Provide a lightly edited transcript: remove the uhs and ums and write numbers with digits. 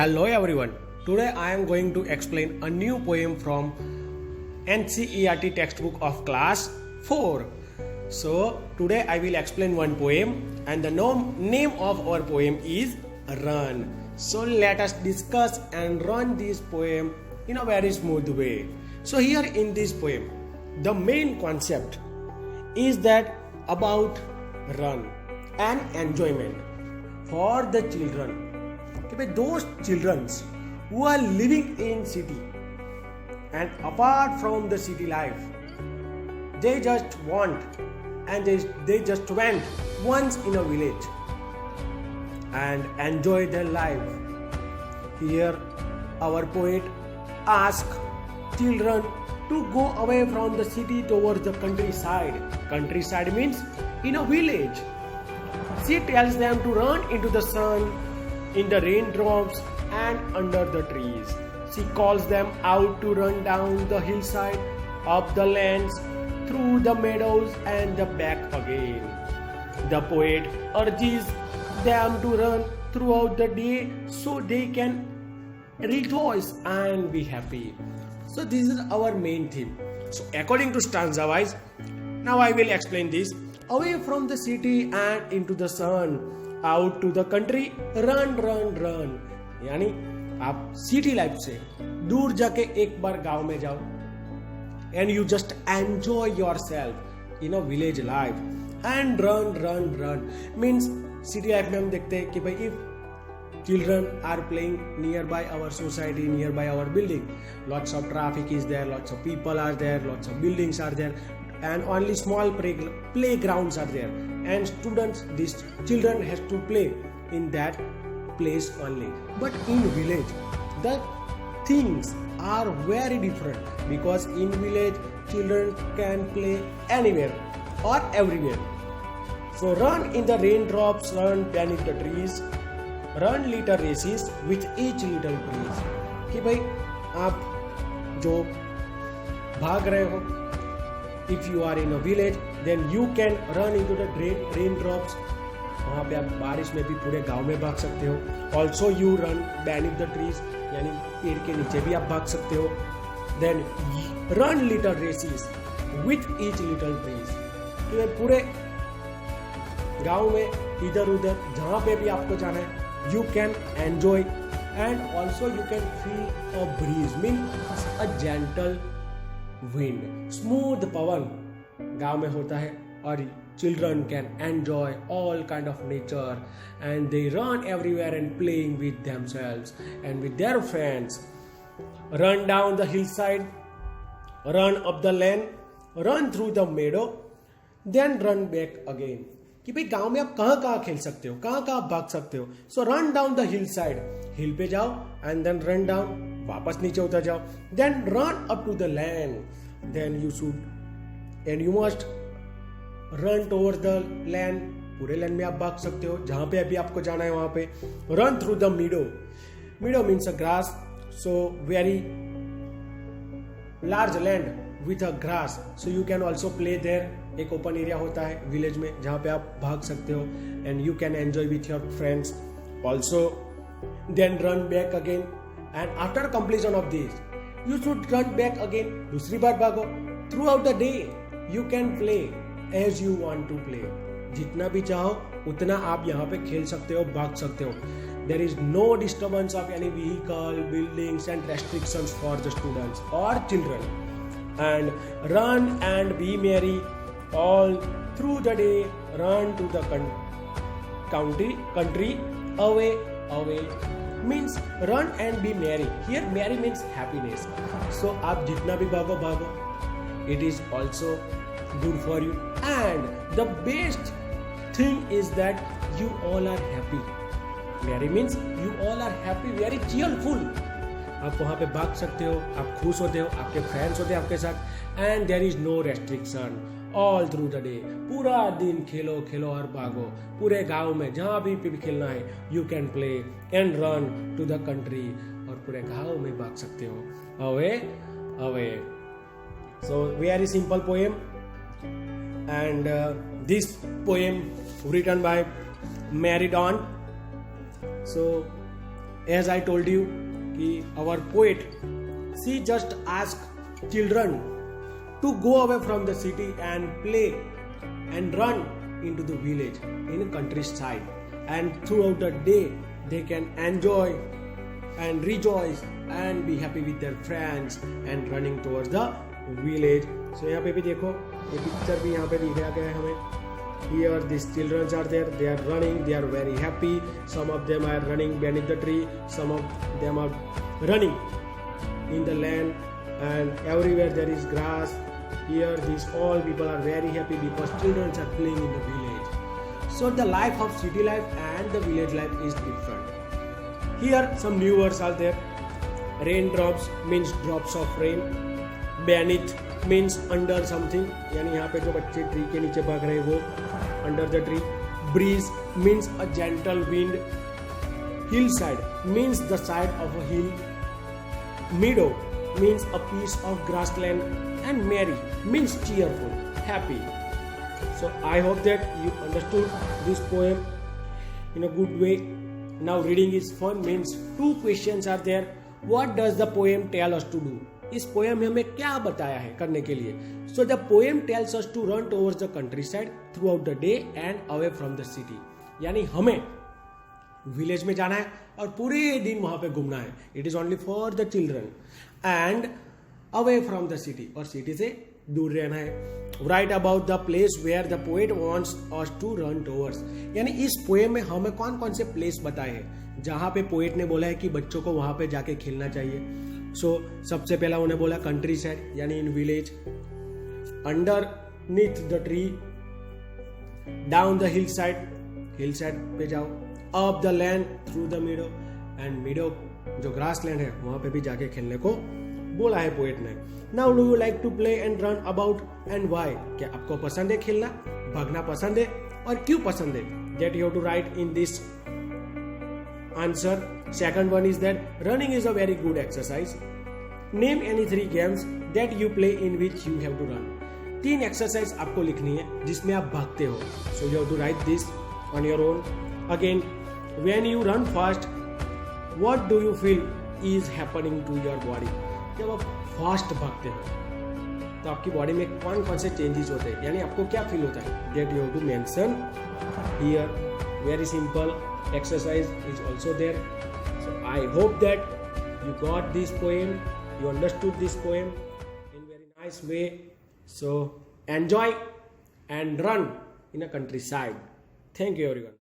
Hello everyone. Today I am going to explain a new poem from NCERT textbook of class 4. So today I will explain one poem and the name of our poem is Run. So let us discuss and run this poem in a very smooth way. So here in this poem, the main concept is that about run and enjoyment for the children. Those children who are living in city and apart from the city life, they just want and they just went once in a village and enjoy their life. Here our poet asks children to go away from the city towards the countryside. Countryside means in a village. She tells them to run into the sun, in the raindrops and under the trees. She calls them out to run down the hillside, up the lands, through the meadows and the back again. The poet urges them to run throughout the day so they can rejoice and be happy. So this is our main theme. So according to stanza wise, now I will explain this. Away from the city and into the sun, out to the country, run run run. यानी आप city life से दूर जाके एक बार गांव में जाओ and you just enjoy yourself in a village life and run run run. Means city life में हम देखते हैं कि भाई if children are playing nearby our society, nearby our building, lots of traffic is there, lots of people are there, lots of buildings are there and only small playgrounds are there, and these children has to play in that place only. But in village the things are very different, because in village children can play anywhere or everywhere. So run in the raindrops, run beneath the trees, run little races with each little breeze. कि भाई आप जो भाग रहे हो, if you are in a village then you can run into the raindrops. वहाँ पे आप बारिश में भी पूरे गांव में भाग सकते हो. Also you run beneath the trees, यानी पेड़ के नीचे भी आप भाग सकते हो. Then run little races with each little breeze. तो पूरे गांव में इधर उधर जहाँ पे भी आपको जाना है you can enjoy, and also you can feel a breeze, means a gentle wind, smooth पवन गांव में होता है. और children can enjoy all kind of nature and they run everywhere and playing with themselves and with their friends. Run down the hillside, run up the lane, run through the meadow, then run back again. कि भाई गांव में आप कहाँ कहाँ खेल सकते हो, कहाँ कहाँ भाग सकते हो. So run down the hill side, hill पे जाओ एंड देन रन डाउन, वापस नीचे उतर जाओ, then run up to the land, then you should and you must run towards the land. पूरे लैंड में आप भाग सकते हो जहां पे अभी आपको जाना है वहां पे. Run through the meadow, meadow means a grass, so very large land with a grass, so you can also play there. एक ओपन एरिया होता है विलेज में जहां पे आप भाग सकते हो and you can enjoy with your friends also. Then run back again and after completion of this you should run back again. दूसरी बार भागो. Throughout the day you can play as you want to play. जितना भी चाहो उतना आप यहाँ पे खेल सकते हो, भाग सकते हो. There is no disturbance of any vehicle, buildings and restrictions for the students और children. And run and be merry all through the day, run to the country, away means run and be merry. Here merry means happiness. So आप जितना भी भागो भागो, it is also good for you, and the best thing is that you all are happy. Merry means you all are happy, very cheerful. आप वहाँ पे भाग सकते हो, आप खुश होते हो, आपके फ्रेंड्स होते हैं आपके साथ, and there is no restriction. All through the day, पूरा दिन खेलो खेलो और भागो पूरे गांव में जहां भी खेलना है. You can play and run to the country, और पूरे गांव में भाग सकते हो away away. So very simple poem, and this poem written by Mary Dawn. So as I told you कि our poet, she just asked children to go away from the city and play and run into the village in a countryside, and throughout the day they can enjoy and rejoice and be happy with their friends and running towards the village. So यहाँ पे भी देखो, ये picture भी यहाँ पे दिखाया गया है हमें. Here these children are there, they are running, they are very happy. Some of them are running beneath the tree, some of them are running in the land, and everywhere there is grass. Here these all people are very happy because children are playing in the village. So the life of city life and the village life is different. Here some new words are there. Raindrops means drops of rain. Beneath means under something, यानी यहाँ पे जो बच्चे tree के नीचे भाग रहे हैं वो under the tree. Breeze means a gentle wind. Hillside means the side of a hill. Meadow means a piece of grassland, and merry means cheerful, happy. So I hope that you understood this poem in a good way. Now reading is fun means two questions are there. What does the poem tell us to do? इस poem में हमें क्या बताया है करने के लिए. So the poem tells us to run towards the countryside throughout the day and away from the city. यानी हमें विलेज में जाना है और पूरे दिन वहां पे घूमना है. It is only for the children. And away from the city, और सिटी से दूर रहना है. Write about the place where the poet wants us to run towards. यानी इस पोएम में हमें कौन कौन से प्लेस बताए हैं जहां पे पोएट ने बोला है कि बच्चों को वहां पे जाके खेलना चाहिए. सो सबसे पहला उन्हें बोला कंट्री साइड यानी in village, underneath the tree, down the hill side पे जाओ, up the land through the meadow, and meadow जो ग्रास लैंड है वहां पे भी जाके खेलने को बोला है पोएट ने. Now do you like to play and run about and why. क्या आपको पसंद है खेलना, भागना पसंद है, और क्यों पसंद है? That you have to write in this answer. Second one is that running is a very good exercise. Name any 3 games that you play in which you have to run. 3 exercise आपको लिखनी है जिसमें आप भागते हो. So you have to write this on your own. Again, when you run fast, what do you feel is happening to your body? जब आप fast भागते हो तो आपकी बॉडी में कौन कौन से चेंजेस होते हैं, यानी आपको क्या फील होता है? That you have to mention here. Very simple exercise is also there. So I hope that you got this poem, you understood this poem in very nice way. So enjoy and run in a countryside. Thank you everyone.